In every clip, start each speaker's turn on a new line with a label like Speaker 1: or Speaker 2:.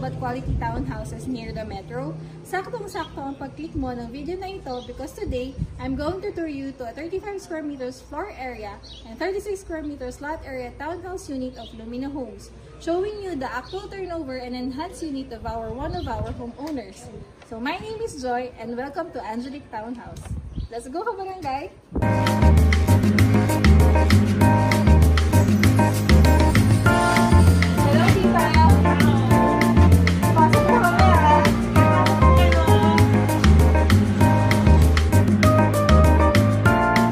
Speaker 1: about quality townhouses near the metro? Saktong-sakto ang pag-click mo ng video na ito because today, I'm going to tour you to a 35 square meters floor area and 36 square meters lot area townhouse unit of Lumina Homes, showing you the actual turnover and enhanced unit of one of our homeowners. So my name is Joy and welcome to Angelic Townhouse. Let's go, kabarangay! Hello, Tita! Pasok po kami, ha?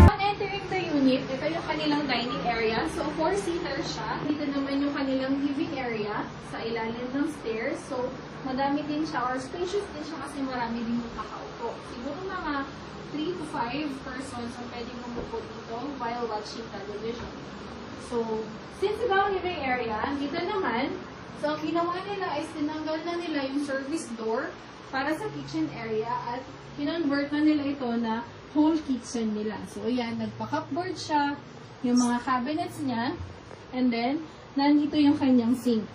Speaker 1: On entering the unit, ito yung kanilang dining area. So, 4-seater siya. Dito naman yung kanilang living area sa ilalim ng stairs. So, madami din siya or spacious din siya kasi marami din yung kakaupo. Siguro mga 3 to 5 persons ang pwedeng umupo dito while watching television. So, since ito ang living area, dito naman, so ang ginawa nila is tinanggal na nila yung service door para sa kitchen area at kinonvert na nila ito na whole kitchen nila. So, ayan, nagpa-cupboard siya, yung mga cabinets niya, and then, nandito yung kanyang sink.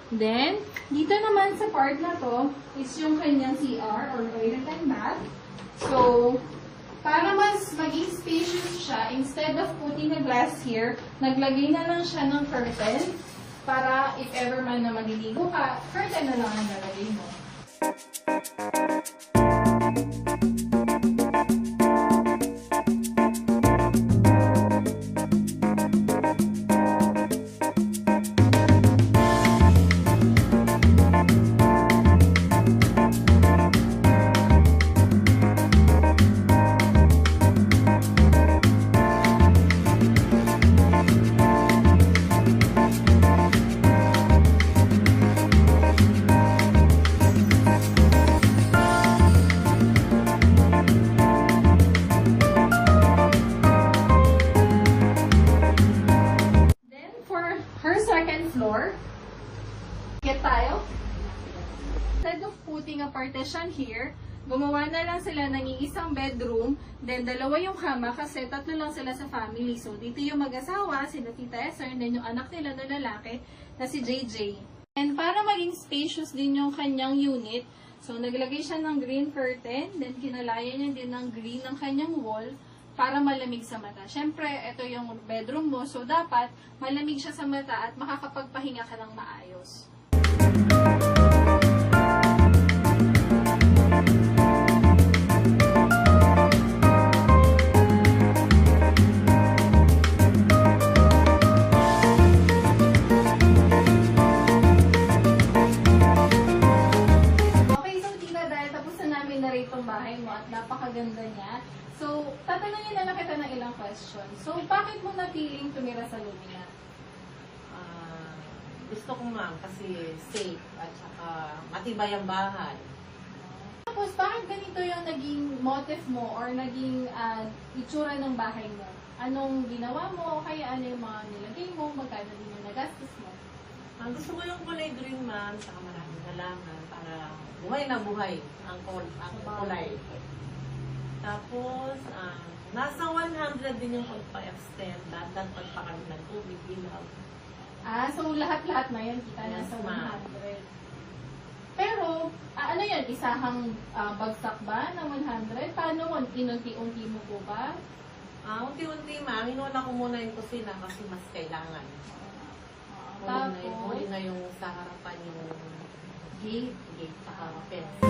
Speaker 1: Then, dito naman sa part na to is yung kanyang CR or toilet and bath. So, para mas maging spacious siya, instead of putting a glass here, naglagay na lang siya ng curtain para if ever man na maliligo ka, curtain na lang ang nalagay mo. Instead of putting a partition here, gumawa na lang sila ng isang bedroom, then dalawa yung kama kasi tatlo lang sila sa family. So, dito yung mag-asawa, sila Tita Esther, and then yung anak nila na lalaki na si JJ. And para maging spacious din yung kanyang unit, so naglagay siya ng green curtain, then kinalayan niya din ng green ng kanyang wall para malamig sa mata. Siyempre, ito yung bedroom mo, so dapat malamig siya sa mata at makakapagpahinga ka ng maayos. Napakaganda niya. So, tatanungin na lang kita ng ilang questions. So, bakit mo napiling tumira sa Lumina?
Speaker 2: Gusto ko ma'am kasi safe at saka matibay ang bahay.
Speaker 1: Tapos, bakit ganito yung naging motive mo or naging itsura ng bahay mo? Anong ginawa mo o kaya ano yung mga nilagay mo? Magkano din yung nagastos mo?
Speaker 2: Gusto ko yung kulay green ma'am, saka maraming halaman para buhay na buhay ang kulay. Tapos, nasa 100 din yung pagpa-extend, lahat pagpakalit ng tubig, ilaw.
Speaker 1: So lahat-lahat na yun, kita
Speaker 2: Yes,
Speaker 1: nasa 100. Pero, ano yun, isahang bagsak ba ng 100? Paano mo, inunti-unti mo po ba?
Speaker 2: Unti-unti ma'am, inuna ko muna yung kusina kasi mas kailangan.
Speaker 1: Tapos,
Speaker 2: Huli na yung sa harapan yung gate, saka fence.